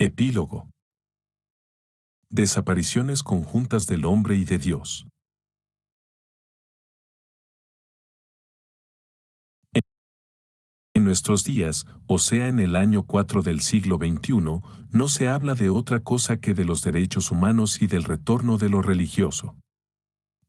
Epílogo. Desapariciones conjuntas del hombre y de Dios. En nuestros días, o sea en el año 4 del siglo XXI, no se habla de otra cosa que de los derechos humanos y del retorno de lo religioso.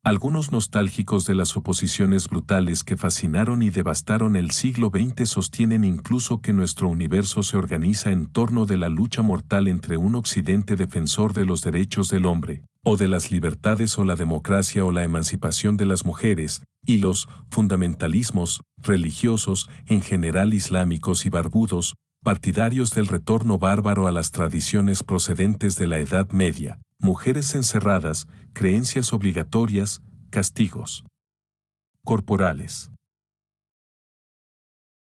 Algunos nostálgicos de las oposiciones brutales que fascinaron y devastaron el siglo XX sostienen incluso que nuestro universo se organiza en torno de la lucha mortal entre un occidente defensor de los derechos del hombre, o de las libertades o la democracia o la emancipación de las mujeres, y los fundamentalismos religiosos, en general islámicos y barbudos, partidarios del retorno bárbaro a las tradiciones procedentes de la Edad Media, mujeres encerradas, creencias obligatorias, castigos corporales.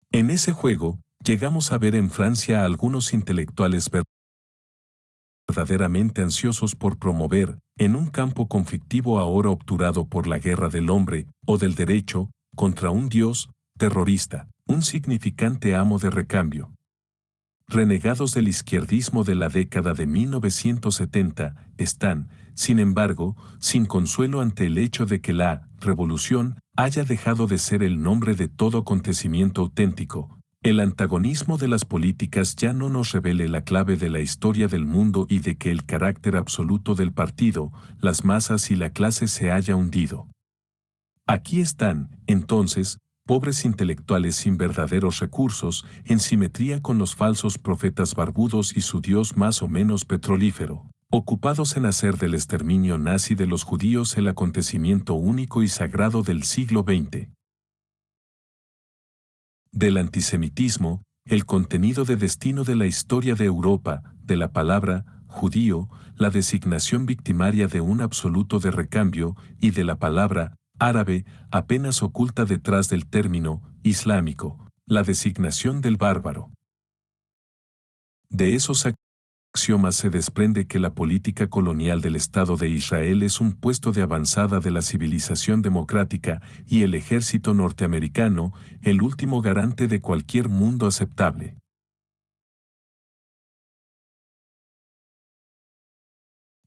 En ese juego, llegamos a ver en Francia a algunos intelectuales verdaderamente ansiosos por promover, en un campo conflictivo ahora obturado por la guerra del hombre, o del derecho, contra un Dios, terrorista, un significante amo de recambio. Renegados del izquierdismo de la década de 1970, están, sin embargo, sin consuelo ante el hecho de que la revolución haya dejado de ser el nombre de todo acontecimiento auténtico. El antagonismo de las políticas ya no nos revele la clave de la historia del mundo y de que el carácter absoluto del partido, las masas y la clase se haya hundido. Aquí están, entonces, pobres intelectuales sin verdaderos recursos, en simetría con los falsos profetas barbudos y su Dios más o menos petrolífero, ocupados en hacer del exterminio nazi de los judíos el acontecimiento único y sagrado del siglo XX. Del antisemitismo, el contenido de destino de la historia de Europa, de la palabra judío, la designación victimaria de un absoluto de recambio, y de la palabra árabe, apenas oculta detrás del término islámico, la designación del bárbaro. De esos axiomas se desprende que la política colonial del Estado de Israel es un puesto de avanzada de la civilización democrática y el ejército norteamericano, el último garante de cualquier mundo aceptable.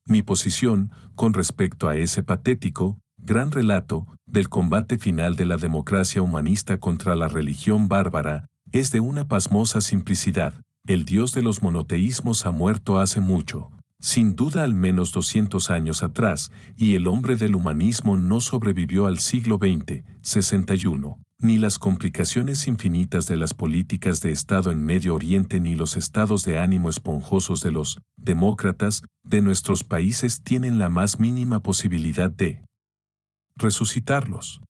Mi posición, con respecto a ese patético, gran relato, del combate final de la democracia humanista contra la religión bárbara, es de una pasmosa simplicidad. El Dios de los monoteísmos ha muerto hace mucho, sin duda al menos 200 años atrás, y el hombre del humanismo no sobrevivió al siglo XX, 61, ni las complicaciones infinitas de las políticas de Estado en Medio Oriente ni los estados de ánimo esponjosos de los demócratas de nuestros países tienen la más mínima posibilidad de resucitarlos.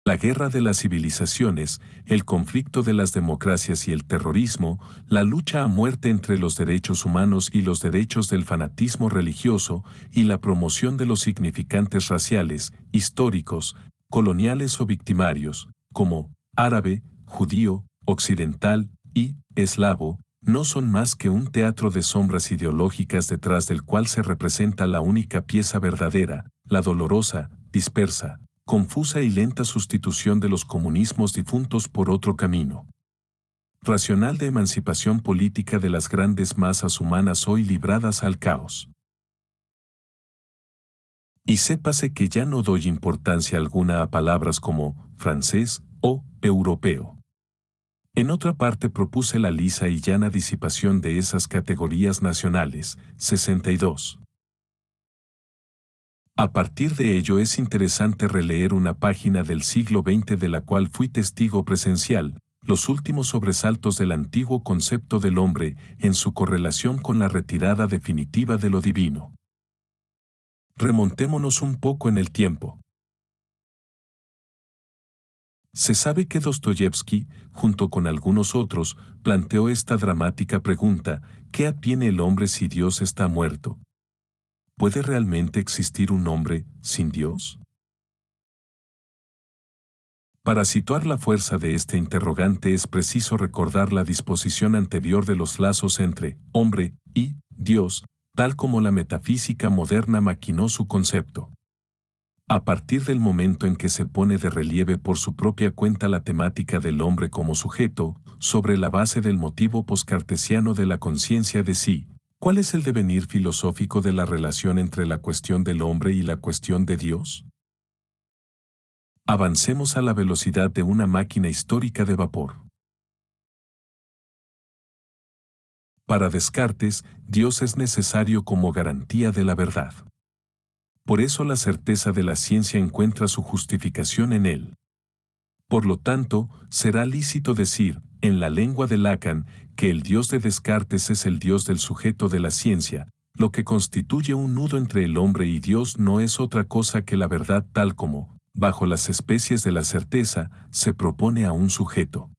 La guerra de las civilizaciones, el conflicto de las democracias y el terrorismo, la lucha a muerte entre los derechos humanos y los derechos del fanatismo religioso, y la promoción de los significantes raciales, históricos, coloniales o victimarios, como árabe, judío, occidental y eslavo, no son más que un teatro de sombras ideológicas detrás del cual se representa la única pieza verdadera, la dolorosa, dispersa, confusa y lenta sustitución de los comunismos difuntos por otro camino racional de emancipación política de las grandes masas humanas hoy libradas al caos. Y sépase que ya no doy importancia alguna a palabras como francés o europeo. En otra parte propuse la lisa y llana disipación de esas categorías nacionales, 62. A partir de ello es interesante releer una página del siglo XX de la cual fui testigo presencial, los últimos sobresaltos del antiguo concepto del hombre en su correlación con la retirada definitiva de lo divino. Remontémonos un poco en el tiempo. Se sabe que Dostoyevsky, junto con algunos otros, planteó esta dramática pregunta: ¿qué tiene el hombre si Dios está muerto? ¿Puede realmente existir un hombre sin Dios? Para situar la fuerza de este interrogante es preciso recordar la disposición anterior de los lazos entre hombre y Dios, tal como la metafísica moderna maquinó su concepto. A partir del momento en que se pone de relieve por su propia cuenta la temática del hombre como sujeto, sobre la base del motivo poscartesiano de la conciencia de sí, ¿cuál es el devenir filosófico de la relación entre la cuestión del hombre y la cuestión de Dios? Avancemos a la velocidad de una máquina histórica de vapor. Para Descartes, Dios es necesario como garantía de la verdad. Por eso la certeza de la ciencia encuentra su justificación en él. Por lo tanto, será lícito decir, en la lengua de Lacan, que el Dios de Descartes es el Dios del sujeto de la ciencia. Lo que constituye un nudo entre el hombre y Dios no es otra cosa que la verdad tal como, bajo las especies de la certeza, se propone a un sujeto.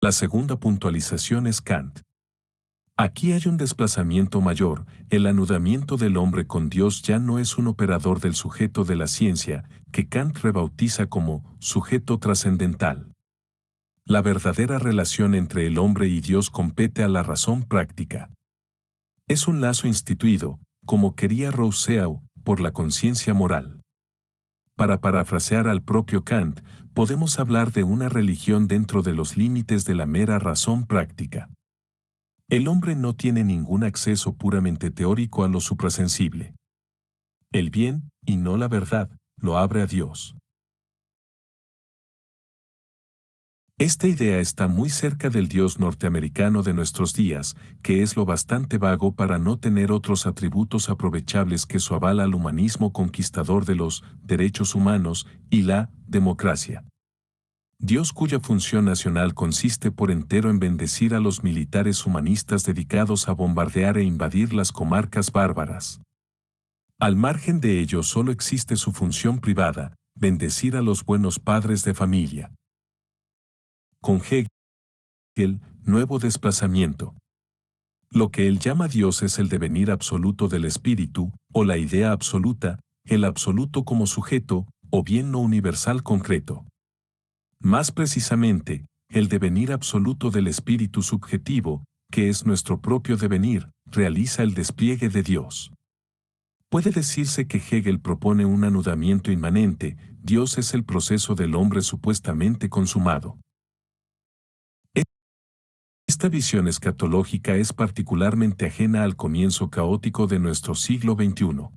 La segunda puntualización es Kant. Aquí hay un desplazamiento mayor, el anudamiento del hombre con Dios ya no es un operador del sujeto de la ciencia, que Kant rebautiza como sujeto trascendental. La verdadera relación entre el hombre y Dios compete a la razón práctica. Es un lazo instituido, como quería Rousseau, por la conciencia moral. Para parafrasear al propio Kant, podemos hablar de una religión dentro de los límites de la mera razón práctica. El hombre no tiene ningún acceso puramente teórico a lo suprasensible. El bien, y no la verdad, lo abre a Dios. Esta idea está muy cerca del Dios norteamericano de nuestros días, que es lo bastante vago para no tener otros atributos aprovechables que su aval al humanismo conquistador de los derechos humanos y la democracia. Dios cuya función nacional consiste por entero en bendecir a los militares humanistas dedicados a bombardear e invadir las comarcas bárbaras. Al margen de ello solo existe su función privada, bendecir a los buenos padres de familia. Con Hegel, nuevo desplazamiento. Lo que él llama Dios es el devenir absoluto del espíritu, o la idea absoluta, el absoluto como sujeto, o bien lo universal concreto. Más precisamente, el devenir absoluto del espíritu subjetivo, que es nuestro propio devenir, realiza el despliegue de Dios. Puede decirse que Hegel propone un anudamiento inmanente, Dios es el proceso del hombre supuestamente consumado. Esta visión escatológica es particularmente ajena al comienzo caótico de nuestro siglo XXI.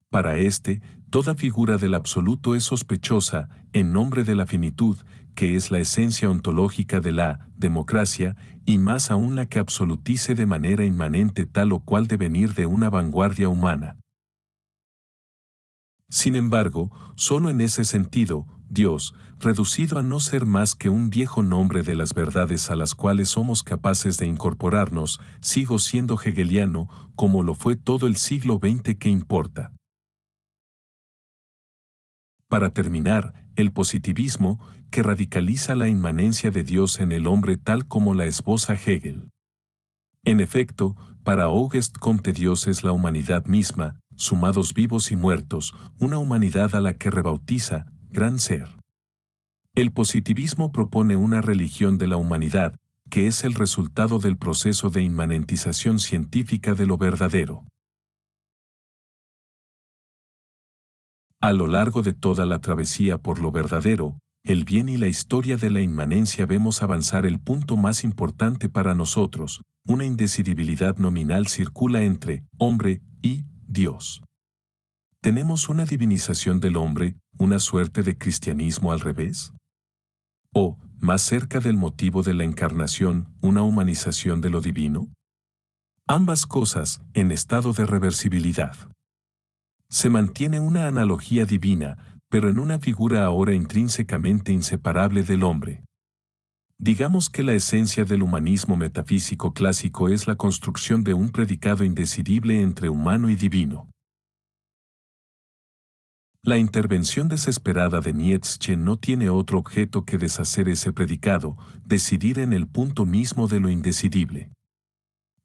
Para este, toda figura del absoluto es sospechosa, en nombre de la finitud, que es la esencia ontológica de la democracia, y más aún la que absolutice de manera inmanente tal o cual devenir de una vanguardia humana. Sin embargo, solo en ese sentido, Dios, reducido a no ser más que un viejo nombre de las verdades a las cuales somos capaces de incorporarnos, sigo siendo hegeliano, como lo fue todo el siglo XX que importa. Para terminar, el positivismo, que radicaliza la inmanencia de Dios en el hombre tal como la esboza Hegel. En efecto, para Auguste Comte Dios es la humanidad misma, sumados vivos y muertos, una humanidad a la que rebautiza, gran ser. El positivismo propone una religión de la humanidad, que es el resultado del proceso de inmanentización científica de lo verdadero. A lo largo de toda la travesía por lo verdadero, el bien y la historia de la inmanencia vemos avanzar el punto más importante para nosotros, una indecidibilidad nominal circula entre hombre y Dios. ¿Tenemos una divinización del hombre, una suerte de cristianismo al revés? ¿O, más cerca del motivo de la encarnación, una humanización de lo divino? Ambas cosas, en estado de reversibilidad. Se mantiene una analogía divina, pero en una figura ahora intrínsecamente inseparable del hombre. Digamos que la esencia del humanismo metafísico clásico es la construcción de un predicado indecidible entre humano y divino. La intervención desesperada de Nietzsche no tiene otro objeto que deshacer ese predicado, decidir en el punto mismo de lo indecidible.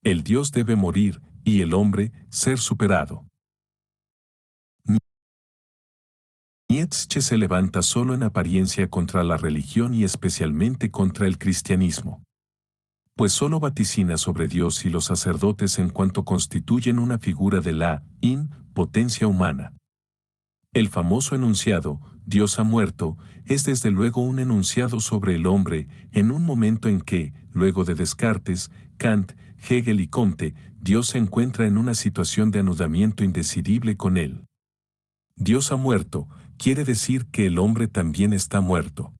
El Dios debe morir, y el hombre, ser superado. Nietzsche se levanta solo en apariencia contra la religión y especialmente contra el cristianismo. pues solo vaticina sobre Dios y los sacerdotes en cuanto constituyen una figura de la potencia humana. El famoso enunciado, Dios ha muerto, es desde luego un enunciado sobre el hombre, en un momento en que, luego de Descartes, Kant, Hegel y Comte, Dios se encuentra en una situación de anudamiento indecidible con él. Dios ha muerto, quiere decir que el hombre también está muerto.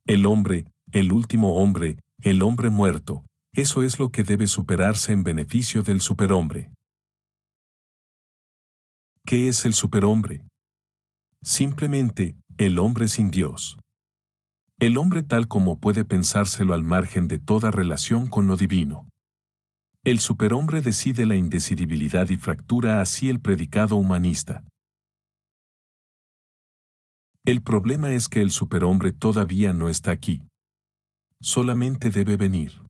El hombre, el último hombre, el hombre muerto, eso es lo que debe superarse en beneficio del superhombre. ¿Qué es el superhombre? Simplemente, el hombre sin Dios. El hombre tal como puede pensárselo al margen de toda relación con lo divino. El superhombre decide la indecidibilidad y fractura así el predicado humanista. El problema es que el superhombre todavía no está aquí. Solamente debe venir.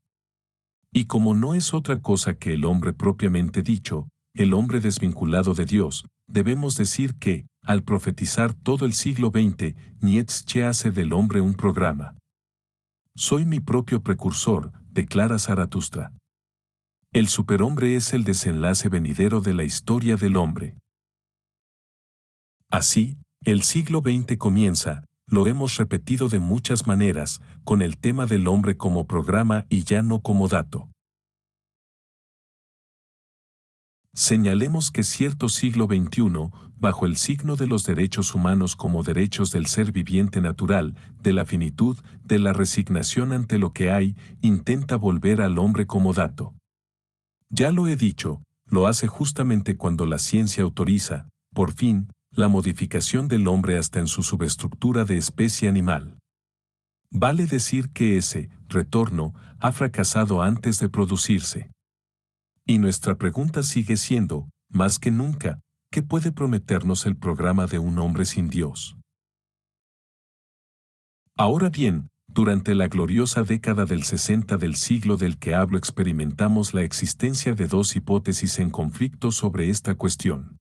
Y como no es otra cosa que el hombre propiamente dicho, el hombre desvinculado de Dios, debemos decir que, al profetizar todo el siglo XX, Nietzsche hace del hombre un programa. Soy mi propio precursor, declara Zaratustra. El superhombre es el desenlace venidero de la historia del hombre. Así, el siglo XX comienza, lo hemos repetido de muchas maneras, con el tema del hombre como programa y ya no como dato. Señalemos que cierto siglo XXI, bajo el signo de los derechos humanos como derechos del ser viviente natural, de la finitud, de la resignación ante lo que hay, intenta volver al hombre como dato. Ya lo he dicho, lo hace justamente cuando la ciencia autoriza, por fin, la modificación del hombre hasta en su subestructura de especie animal. Vale decir que ese retorno ha fracasado antes de producirse. Y nuestra pregunta sigue siendo, más que nunca, ¿qué puede prometernos el programa de un hombre sin Dios? Ahora bien, durante la gloriosa década del 60 del siglo del que hablo experimentamos la existencia de dos hipótesis en conflicto sobre esta cuestión.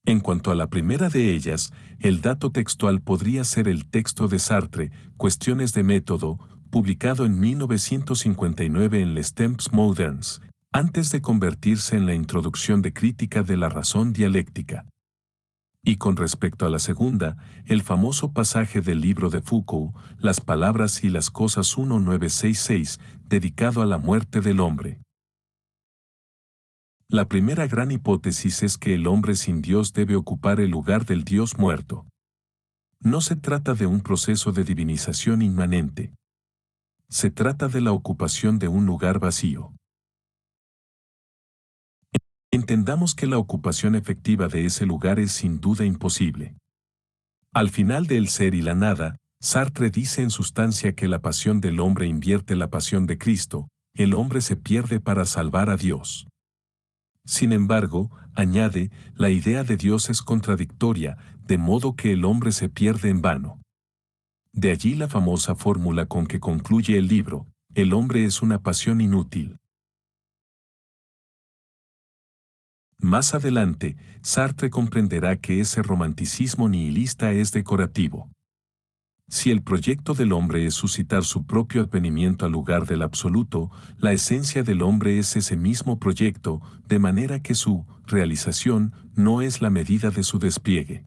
En cuanto a la primera de ellas, el dato textual podría ser el texto de Sartre, Cuestiones de método, publicado en 1959 en Les Temps Moderns, antes de convertirse en la introducción de crítica de la razón dialéctica. Y con respecto a la segunda, el famoso pasaje del libro de Foucault, Las palabras y las cosas 1966, dedicado a la muerte del hombre. La primera gran hipótesis es que el hombre sin Dios debe ocupar el lugar del Dios muerto. No se trata de un proceso de divinización inmanente. Se trata de la ocupación de un lugar vacío. Entendamos que la ocupación efectiva de ese lugar es sin duda imposible. Al final de El ser y la nada, Sartre dice en sustancia que la pasión del hombre invierte la pasión de Cristo, el hombre se pierde para salvar a Dios. Sin embargo, añade, la idea de Dios es contradictoria, de modo que el hombre se pierde en vano. De allí la famosa fórmula con que concluye el libro, el hombre es una pasión inútil. Más adelante, Sartre comprenderá que ese romanticismo nihilista es decorativo. Si el proyecto del hombre es suscitar su propio advenimiento al lugar del absoluto, la esencia del hombre es ese mismo proyecto, de manera que su realización no es la medida de su despliegue.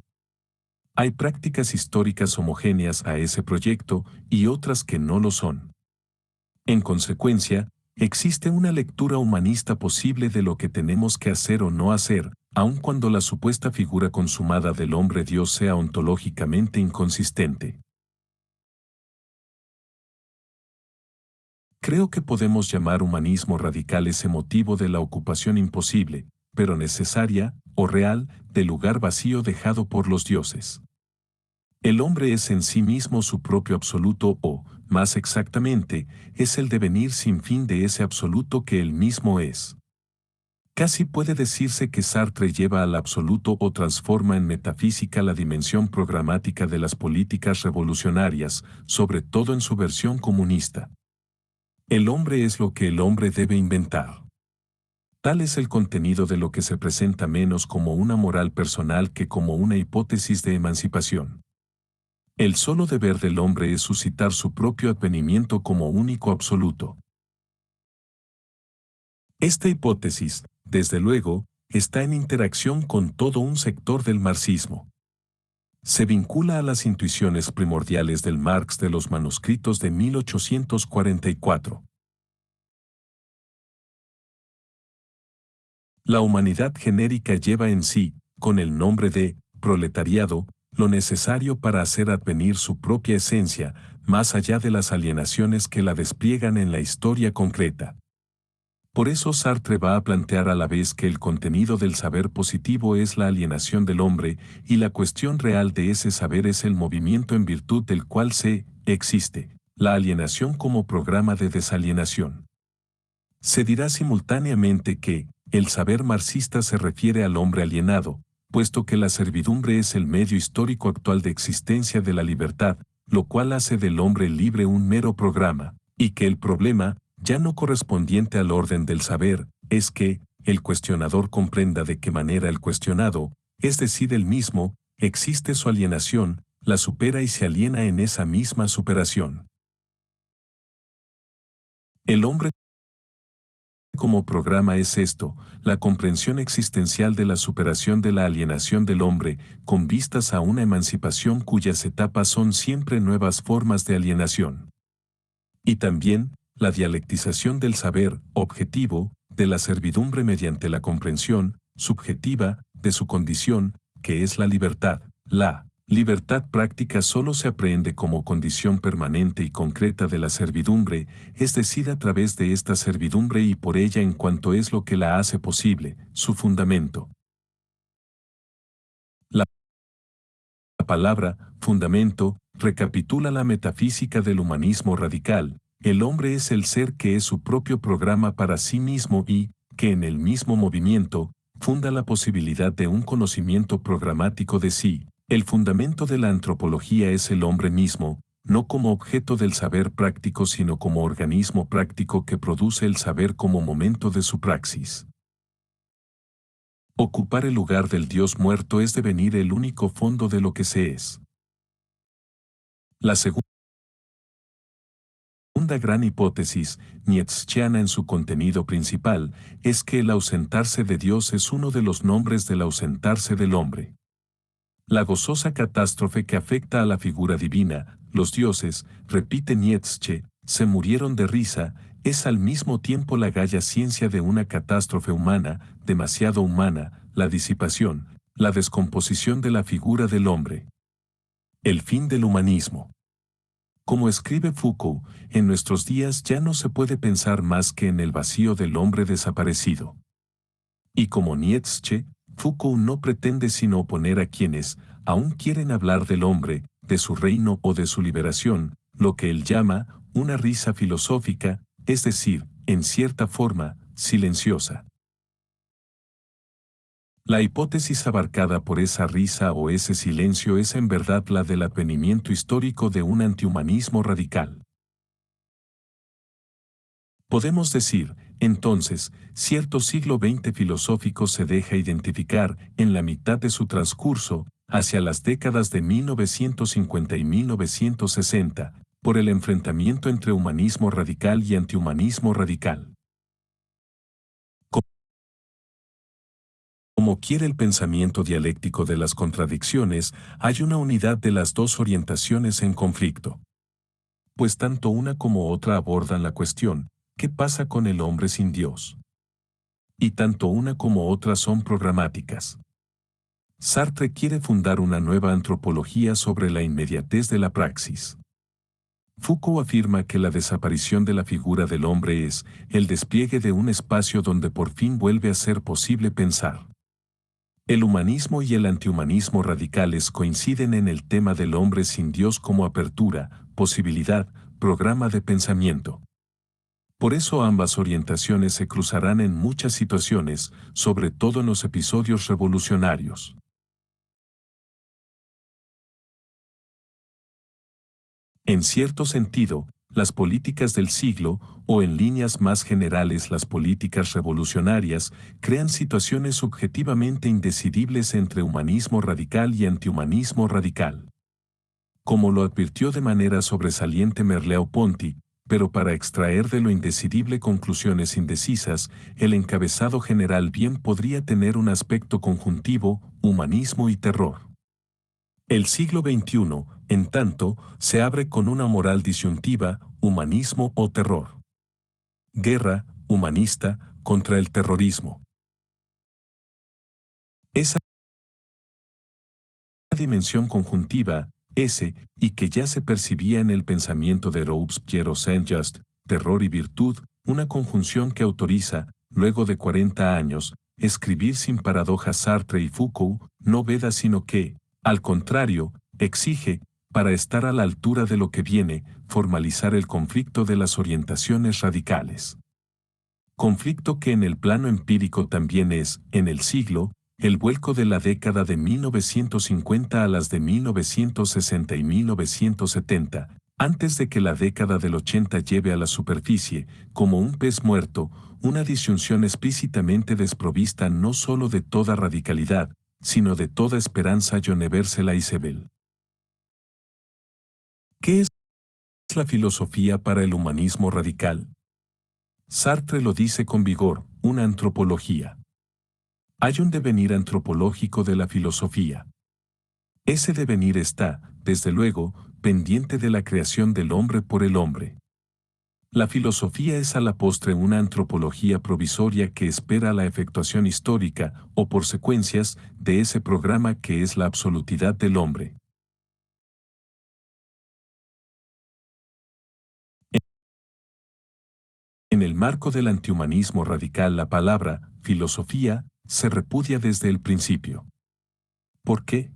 Hay prácticas históricas homogéneas a ese proyecto y otras que no lo son. En consecuencia, existe una lectura humanista posible de lo que tenemos que hacer o no hacer, aun cuando la supuesta figura consumada del hombre Dios sea ontológicamente inconsistente. Creo que podemos llamar humanismo radical ese motivo de la ocupación imposible, pero necesaria, o real, del lugar vacío dejado por los dioses. El hombre es en sí mismo su propio absoluto o, más exactamente, es el devenir sin fin de ese absoluto que él mismo es. Casi puede decirse que Sartre lleva al absoluto o transforma en metafísica la dimensión programática de las políticas revolucionarias, sobre todo en su versión comunista. El hombre es lo que el hombre debe inventar. Tal es el contenido de lo que se presenta menos como una moral personal que como una hipótesis de emancipación. El solo deber del hombre es suscitar su propio advenimiento como único absoluto. Esta hipótesis, desde luego, está en interacción con todo un sector del marxismo. Se vincula a las intuiciones primordiales del Marx de los manuscritos de 1844. La humanidad genérica lleva en sí, con el nombre de proletariado, lo necesario para hacer advenir su propia esencia, más allá de las alienaciones que la despliegan en la historia concreta. Por eso Sartre va a plantear a la vez que el contenido del saber positivo es la alienación del hombre, y la cuestión real de ese saber es el movimiento en virtud del cual existe, la alienación como programa de desalienación. Se dirá simultáneamente que, el saber marxista se refiere al hombre alienado, puesto que la servidumbre es el medio histórico actual de existencia de la libertad, lo cual hace del hombre libre un mero programa, y que el problema, ya no correspondiente al orden del saber, es que, el cuestionador comprenda de qué manera el cuestionado, es decir, el mismo, existe su alienación, la supera y se aliena en esa misma superación. El hombre como programa es esto, la comprensión existencial de la superación de la alienación del hombre, con vistas a una emancipación cuyas etapas son siempre nuevas formas de alienación. Y también, la dialectización del saber, objetivo, de la servidumbre mediante la comprensión, subjetiva, de su condición, que es la libertad. La libertad práctica solo se aprehende como condición permanente y concreta de la servidumbre, es decir, a través de esta servidumbre y por ella en cuanto es lo que la hace posible, su fundamento. La palabra, fundamento, recapitula la metafísica del humanismo radical. El hombre es el ser que es su propio programa para sí mismo y, que en el mismo movimiento, funda la posibilidad de un conocimiento programático de sí. El fundamento de la antropología es el hombre mismo, no como objeto del saber práctico sino como organismo práctico que produce el saber como momento de su praxis. Ocupar el lugar del Dios muerto es devenir el único fondo de lo que se es. La segunda gran hipótesis, nietzscheana en su contenido principal, es que el ausentarse de Dios es uno de los nombres del ausentarse del hombre. La gozosa catástrofe que afecta a la figura divina, los dioses, repite Nietzsche, se murieron de risa, es al mismo tiempo la gaya ciencia de una catástrofe humana, demasiado humana, la disipación, la descomposición de la figura del hombre. El fin del humanismo. Como escribe Foucault, en nuestros días ya no se puede pensar más que en el vacío del hombre desaparecido. Y como Nietzsche, Foucault no pretende sino oponer a quienes, aún quieren hablar del hombre, de su reino o de su liberación, lo que él llama, una risa filosófica, es decir, en cierta forma, silenciosa. La hipótesis abarcada por esa risa o ese silencio es en verdad la del advenimiento histórico de un antihumanismo radical. Podemos decir, entonces, cierto siglo XX filosófico se deja identificar, en la mitad de su transcurso, hacia las décadas de 1950 y 1960, por el enfrentamiento entre humanismo radical y antihumanismo radical. Como quiere el pensamiento dialéctico de las contradicciones, hay una unidad de las dos orientaciones en conflicto. Pues tanto una como otra abordan la cuestión, ¿qué pasa con el hombre sin Dios? Y tanto una como otra son programáticas. Sartre quiere fundar una nueva antropología sobre la inmediatez de la praxis. Foucault afirma que la desaparición de la figura del hombre es el despliegue de un espacio donde por fin vuelve a ser posible pensar. El humanismo y el antihumanismo radicales coinciden en el tema del hombre sin Dios como apertura, posibilidad, programa de pensamiento. Por eso ambas orientaciones se cruzarán en muchas situaciones, sobre todo en los episodios revolucionarios. En cierto sentido, las políticas del siglo, o en líneas más generales las políticas revolucionarias, crean situaciones subjetivamente indecidibles entre humanismo radical y antihumanismo radical. como lo advirtió de manera sobresaliente Merleau-Ponty, pero para extraer de lo indecidible conclusiones indecisas, el encabezado general bien podría tener un aspecto conjuntivo, humanismo y terror. El siglo XXI, en tanto, se abre con una moral disyuntiva, humanismo o terror. Guerra, humanista, contra el terrorismo. Esa dimensión conjuntiva, y que ya se percibía en el pensamiento de Robespierre Saint-Just, terror y virtud, una conjunción que autoriza, luego de 40 años, escribir sin paradojas Sartre y Foucault, no veda sino que, al contrario, exige, para estar a la altura de lo que viene, formalizar el conflicto de las orientaciones radicales. Conflicto que en el plano empírico también es, en el siglo, el vuelco de la década de 1950 a las de 1960 y 1970, antes de que la década del 80 lleve a la superficie, como un pez muerto, una disyunción explícitamente desprovista no sólo de toda radicalidad, sino de toda esperanza universal y sebel. ¿Qué es la filosofía para el humanismo radical? Sartre lo dice con vigor, una antropología. Hay un devenir antropológico de la filosofía. Ese devenir está, desde luego, pendiente de la creación del hombre por el hombre. La filosofía es a la postre una antropología provisoria que espera la efectuación histórica, o por secuencias, de ese programa que es la absolutidad del hombre. En el marco del antihumanismo radical la palabra, filosofía, se repudia desde el principio. ¿Por qué?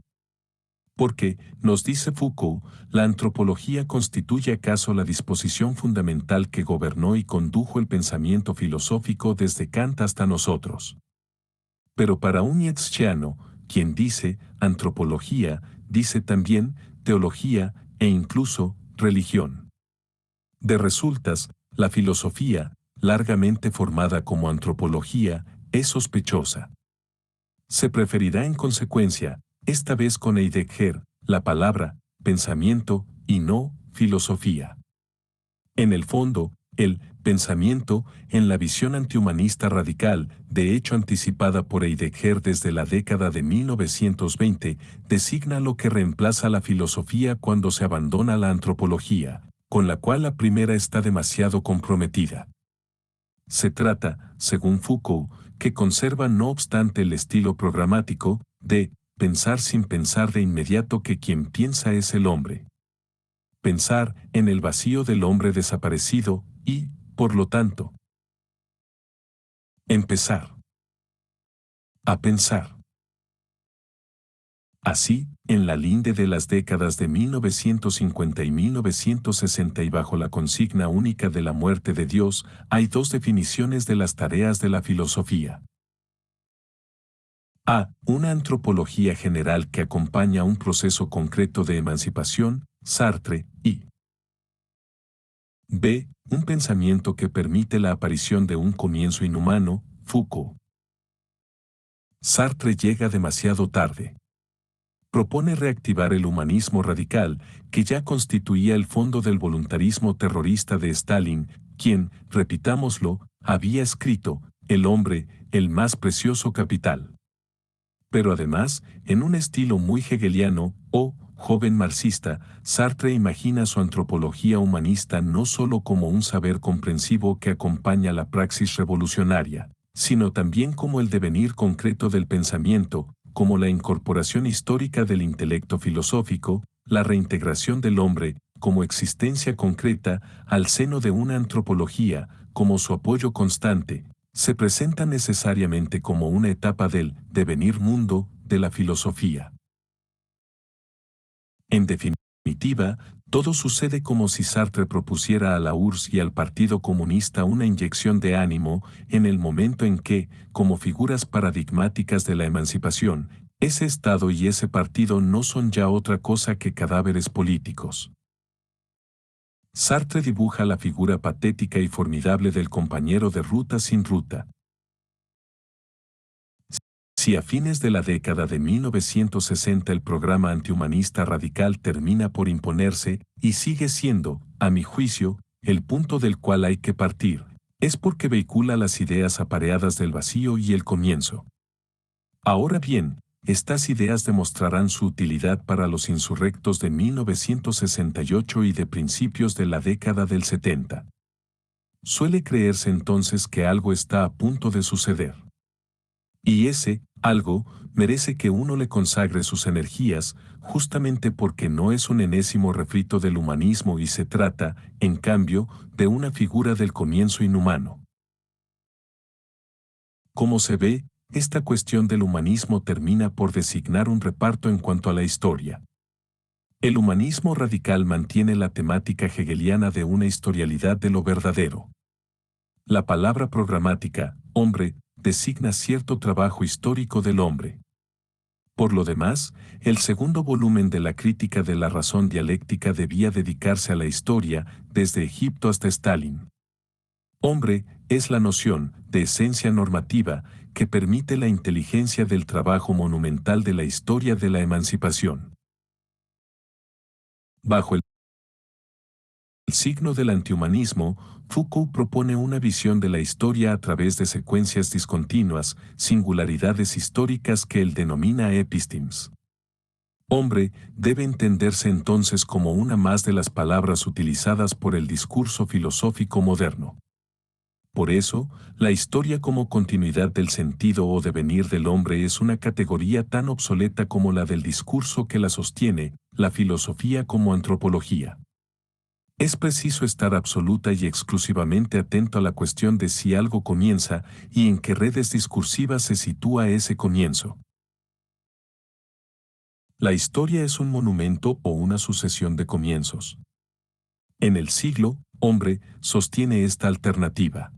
Porque, nos dice Foucault, la antropología constituye acaso la disposición fundamental que gobernó y condujo el pensamiento filosófico desde Kant hasta nosotros. Pero para un nietzscheano, quien dice antropología, dice también teología e incluso religión. De resultas, la filosofía, largamente formada como antropología, es sospechosa. Se preferirá en consecuencia, esta vez con Heidegger, la palabra pensamiento y no filosofía. En el fondo, el pensamiento, en la visión antihumanista radical, de hecho anticipada por Heidegger desde la década de 1920, designa lo que reemplaza la filosofía cuando se abandona la antropología, con la cual la primera está demasiado comprometida. Se trata, según Foucault, que conserva no obstante el estilo programático, de pensar sin pensar de inmediato que quien piensa es el hombre. Pensar en el vacío del hombre desaparecido y, por lo tanto, empezar a pensar. Así, en la linde de las décadas de 1950 y 1960 y bajo la consigna única de la muerte de Dios, hay dos definiciones de las tareas de la filosofía. A. Una antropología general que acompaña un proceso concreto de emancipación, Sartre, y B. Un pensamiento que permite la aparición de un comienzo inhumano, Foucault. Sartre llega demasiado tarde. Propone reactivar el humanismo radical, que ya constituía el fondo del voluntarismo terrorista de Stalin, quien, repitámoslo, había escrito, el hombre, el más precioso capital. Pero además, en un estilo muy hegeliano, o joven marxista, Sartre imagina su antropología humanista no solo como un saber comprensivo que acompaña la praxis revolucionaria, sino también como el devenir concreto del pensamiento, como la incorporación histórica del intelecto filosófico, la reintegración del hombre, como existencia concreta, al seno de una antropología, como su apoyo constante, se presenta necesariamente como una etapa del devenir mundo de la filosofía. En definitiva, todo sucede como si Sartre propusiera a la URSS y al Partido Comunista una inyección de ánimo en el momento en que, como figuras paradigmáticas de la emancipación, ese Estado y ese partido no son ya otra cosa que cadáveres políticos. Sartre dibuja la figura patética y formidable del compañero de ruta sin ruta. Si a fines de la década de 1960 el programa antihumanista radical termina por imponerse y sigue siendo, a mi juicio, el punto del cual hay que partir, es porque vehicula las ideas apareadas del vacío y el comienzo. Ahora bien, estas ideas demostrarán su utilidad para los insurrectos de 1968 y de principios de la década del 70. Suele creerse entonces que algo está a punto de suceder. Y ese algo merece que uno le consagre sus energías, justamente porque no es un enésimo refrito del humanismo y se trata, en cambio, de una figura del comienzo inhumano. Como se ve, esta cuestión del humanismo termina por designar un reparto en cuanto a la historia. El humanismo radical mantiene la temática hegeliana de una historialidad de lo verdadero. La palabra programática, hombre, designa cierto trabajo histórico del hombre. Por lo demás, el segundo volumen de la crítica de la razón dialéctica debía dedicarse a la historia, desde Egipto hasta Stalin. Hombre es la noción, de esencia normativa, que permite la inteligencia del trabajo monumental de la historia de la emancipación. Bajo el signo del antihumanismo, Foucault propone una visión de la historia a través de secuencias discontinuas, singularidades históricas que él denomina epistemes. Hombre debe entenderse entonces como una más de las palabras utilizadas por el discurso filosófico moderno. Por eso, la historia como continuidad del sentido o devenir del hombre es una categoría tan obsoleta como la del discurso que la sostiene, la filosofía como antropología. Es preciso estar absoluta y exclusivamente atento a la cuestión de si algo comienza y en qué redes discursivas se sitúa ese comienzo. La historia es un monumento o una sucesión de comienzos. En el siglo, hombre sostiene esta alternativa.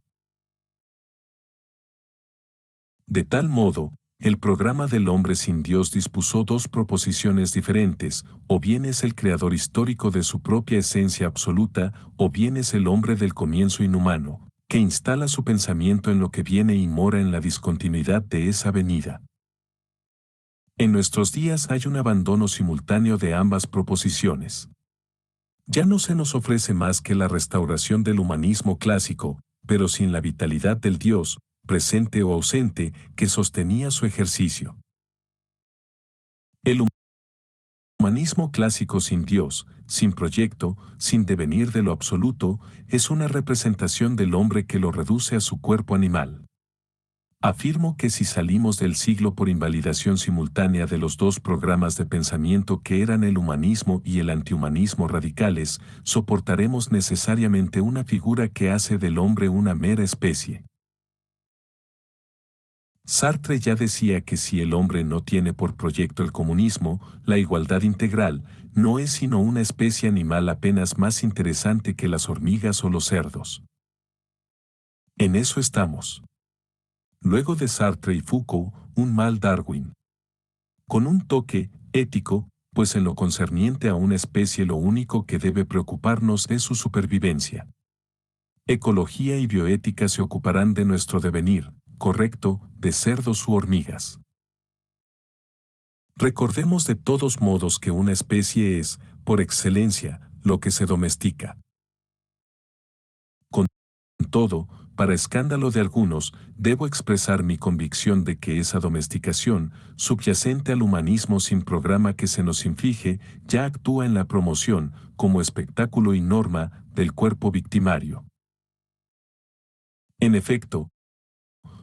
De tal modo, el programa del hombre sin Dios dispuso dos proposiciones diferentes, o bien es el creador histórico de su propia esencia absoluta, o bien es el hombre del comienzo inhumano, que instala su pensamiento en lo que viene y mora en la discontinuidad de esa venida. En nuestros días hay un abandono simultáneo de ambas proposiciones. Ya no se nos ofrece más que la restauración del humanismo clásico, pero sin la vitalidad del Dios, presente o ausente, que sostenía su ejercicio. El humanismo clásico sin Dios, sin proyecto, sin devenir de lo absoluto, es una representación del hombre que lo reduce a su cuerpo animal. Afirmo que si salimos del siglo por invalidación simultánea de los dos programas de pensamiento que eran el humanismo y el antihumanismo radicales, soportaremos necesariamente una figura que hace del hombre una mera especie. Sartre ya decía que si el hombre no tiene por proyecto el comunismo, la igualdad integral, no es sino una especie animal apenas más interesante que las hormigas o los cerdos. En eso estamos. Luego de Sartre y Foucault, un mal Darwin. Con un toque ético, pues en lo concerniente a una especie lo único que debe preocuparnos es su supervivencia. Ecología y bioética se ocuparán de nuestro devenir, correcto, de cerdos u hormigas. Recordemos de todos modos que una especie es, por excelencia, lo que se domestica. Con todo, para escándalo de algunos, debo expresar mi convicción de que esa domesticación, subyacente al humanismo sin programa que se nos inflige, ya actúa en la promoción, como espectáculo y norma, del cuerpo victimario. En efecto,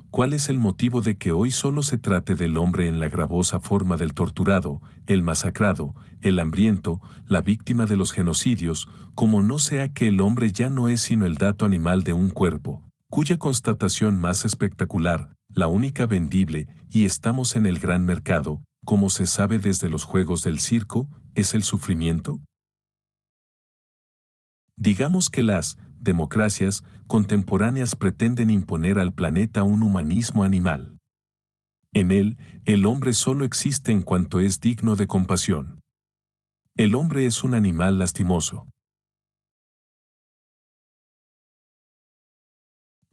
¿cuál es el motivo de que hoy solo se trate del hombre en la gravosa forma del torturado, el masacrado, el hambriento, la víctima de los genocidios, como no sea que el hombre ya no es sino el dato animal de un cuerpo, cuya constatación más espectacular, la única vendible, y estamos en el gran mercado, como se sabe desde los juegos del circo, es el sufrimiento? Digamos que las democracias contemporáneas pretenden imponer al planeta un humanismo animal. En él, el hombre solo existe en cuanto es digno de compasión. El hombre es un animal lastimoso.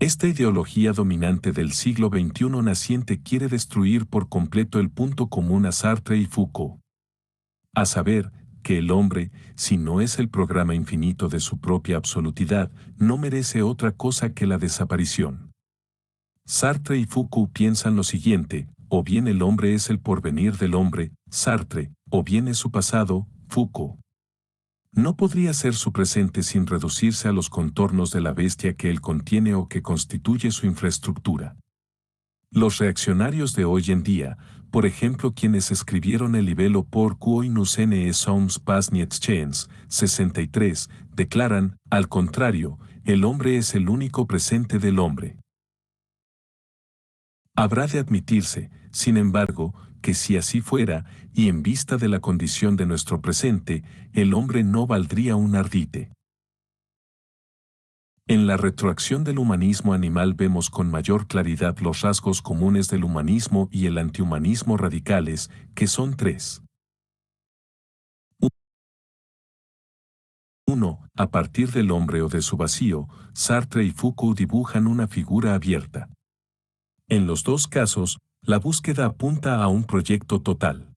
Esta ideología dominante del siglo XXI naciente quiere destruir por completo el punto común a Sartre y Foucault. A saber, que el hombre, si no es el programa infinito de su propia absolutidad, no merece otra cosa que la desaparición. Sartre y Foucault piensan lo siguiente: o bien el hombre es el porvenir del hombre, Sartre, o bien es su pasado, Foucault. No podría ser su presente sin reducirse a los contornos de la bestia que él contiene o que constituye su infraestructura. Los reaccionarios de hoy en día, por ejemplo quienes escribieron el libelo Pourquoi nous ne sommes pas Nietzscheens, 63, declaran, al contrario, el hombre es el único presente del hombre. Habrá de admitirse, sin embargo, que si así fuera, y en vista de la condición de nuestro presente, el hombre no valdría un ardite. En la retroacción del humanismo animal vemos con mayor claridad los rasgos comunes del humanismo y el antihumanismo radicales, que son tres. 1. A partir del hombre o de su vacío, Sartre y Foucault dibujan una figura abierta. En los dos casos, la búsqueda apunta a un proyecto total.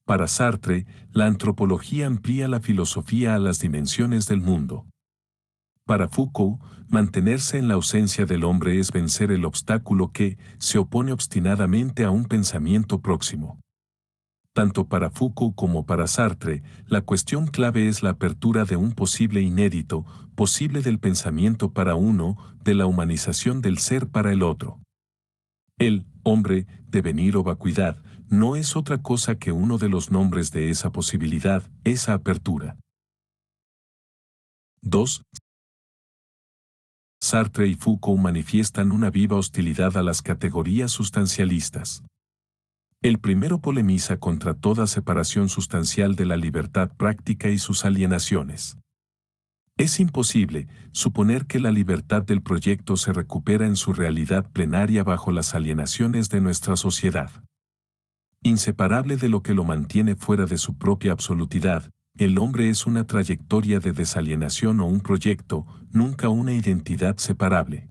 Para Sartre, la antropología amplía la filosofía a las dimensiones del mundo. Para Foucault, mantenerse en la ausencia del hombre es vencer el obstáculo que se opone obstinadamente a un pensamiento próximo. Tanto para Foucault como para Sartre, la cuestión clave es la apertura de un posible inédito, posible del pensamiento para uno, de la humanización del ser para el otro. El hombre, devenir o vacuidad, no es otra cosa que uno de los nombres de esa posibilidad, esa apertura. 2. Sartre y Foucault manifiestan una viva hostilidad a las categorías sustancialistas. El primero polemiza contra toda separación sustancial de la libertad práctica y sus alienaciones. Es imposible suponer que la libertad del proyecto se recupera en su realidad plenaria bajo las alienaciones de nuestra sociedad. Inseparable de lo que lo mantiene fuera de su propia absolutidad, el hombre es una trayectoria de desalienación o un proyecto, nunca una identidad separable.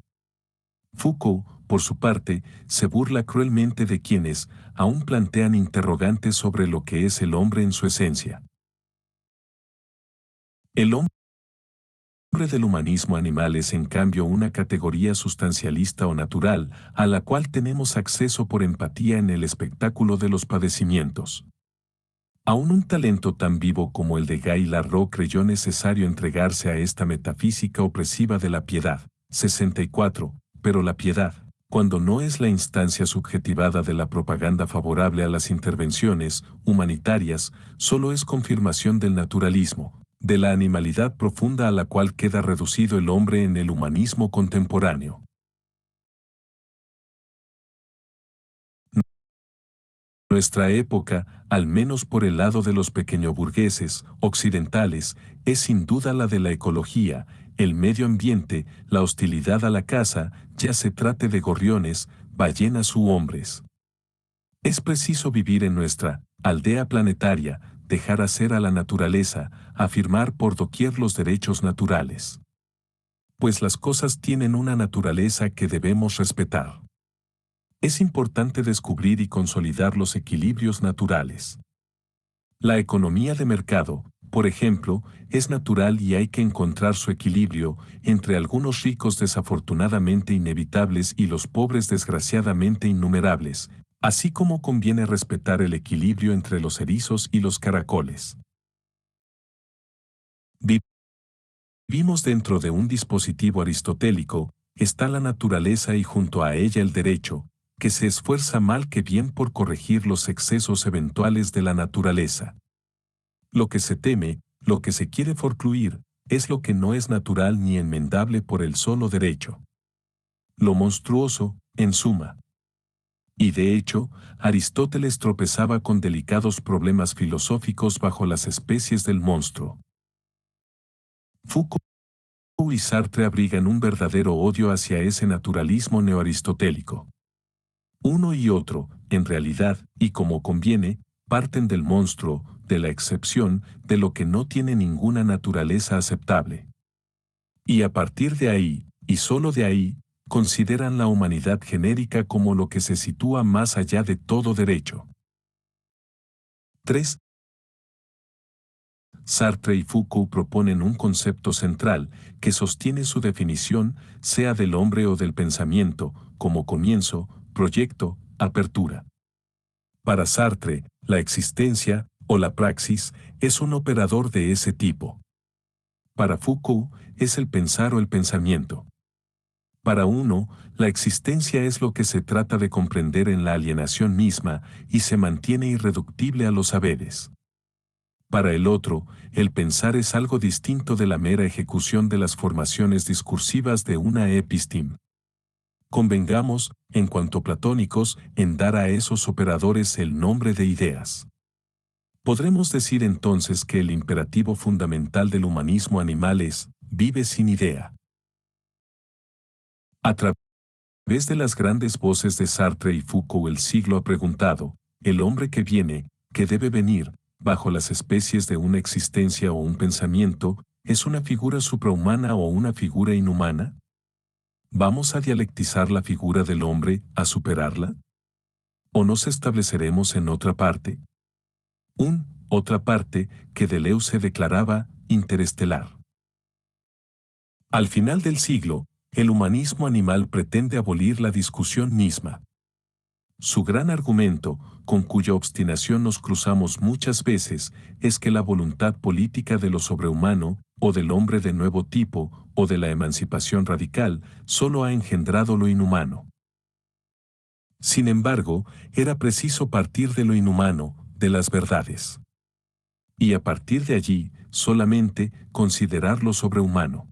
Foucault, por su parte, se burla cruelmente de quienes aún plantean interrogantes sobre lo que es el hombre en su esencia. El hombre del humanismo animal es en cambio una categoría sustancialista o natural, a la cual tenemos acceso por empatía en el espectáculo de los padecimientos. Aún un talento tan vivo como el de Guy Larroux creyó necesario entregarse a esta metafísica opresiva de la piedad. 64. Pero la piedad, cuando no es la instancia subjetivada de la propaganda favorable a las intervenciones humanitarias, solo es confirmación del naturalismo, de la animalidad profunda a la cual queda reducido el hombre en el humanismo contemporáneo. Nuestra época, al menos por el lado de los pequeñoburgueses occidentales, es sin duda la de la ecología, el medio ambiente, la hostilidad a la caza, ya se trate de gorriones, ballenas u hombres. Es preciso vivir en nuestra aldea planetaria, dejar hacer a la naturaleza, afirmar por doquier los derechos naturales. Pues las cosas tienen una naturaleza que debemos respetar. Es importante descubrir y consolidar los equilibrios naturales. La economía de mercado, por ejemplo, es natural y hay que encontrar su equilibrio entre algunos ricos desafortunadamente inevitables y los pobres desgraciadamente innumerables, así como conviene respetar el equilibrio entre los erizos y los caracoles. Vivimos dentro de un dispositivo aristotélico, está la naturaleza y junto a ella el derecho, que se esfuerza mal que bien por corregir los excesos eventuales de la naturaleza. Lo que se teme, lo que se quiere forcluir, es lo que no es natural ni enmendable por el solo derecho. Lo monstruoso, en suma. Y de hecho, Aristóteles tropezaba con delicados problemas filosóficos bajo las especies del monstruo. Foucault y Sartre abrigan un verdadero odio hacia ese naturalismo neoaristotélico. Uno y otro, en realidad, y como conviene, parten del monstruo, de la excepción, de lo que no tiene ninguna naturaleza aceptable. Y a partir de ahí, y solo de ahí, consideran la humanidad genérica como lo que se sitúa más allá de todo derecho. 3. Sartre y Foucault proponen un concepto central que sostiene su definición, sea del hombre o del pensamiento, como comienzo, proyecto, apertura. Para Sartre, la existencia, o la praxis, es un operador de ese tipo. Para Foucault, es el pensar o el pensamiento. Para uno, la existencia es lo que se trata de comprender en la alienación misma y se mantiene irreductible a los saberes. Para el otro, el pensar es algo distinto de la mera ejecución de las formaciones discursivas de una episteme. Convengamos, en cuanto platónicos, en dar a esos operadores el nombre de ideas. Podremos decir entonces que el imperativo fundamental del humanismo animal es, vive sin idea. A través de las grandes voces de Sartre y Foucault el siglo ha preguntado, ¿el hombre que viene, que debe venir, bajo las especies de una existencia o un pensamiento, es una figura suprahumana o una figura inhumana? ¿Vamos a dialectizar la figura del hombre, a superarla? ¿O nos estableceremos en otra parte? Otra parte, que Deleuze declaraba, interestelar. Al final del siglo, el humanismo animal pretende abolir la discusión misma. Su gran argumento, con cuya obstinación nos cruzamos muchas veces, es que la voluntad política de lo sobrehumano, o del hombre de nuevo tipo, o de la emancipación radical, solo ha engendrado lo inhumano. Sin embargo, era preciso partir de lo inhumano, de las verdades. Y a partir de allí, solamente, considerar lo sobrehumano.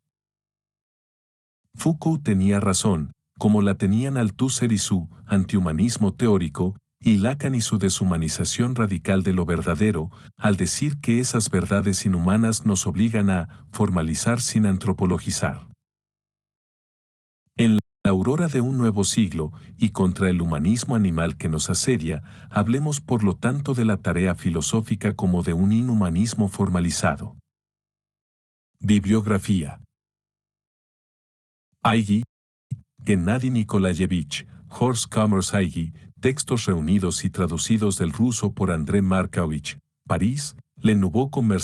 Foucault tenía razón, como la tenían Althusser y su antihumanismo teórico, y Lacan y su deshumanización radical de lo verdadero, al decir que esas verdades inhumanas nos obligan a formalizar sin antropologizar. En la aurora de un nuevo siglo, y contra el humanismo animal que nos asedia, hablemos por lo tanto de la tarea filosófica como de un inhumanismo formalizado. Bibliografía. Aigui, Gennady Nikolayevich, Horst Kammershaigi, textos reunidos y traducidos del ruso por André Markovich, París, Le Nouveau Commerce.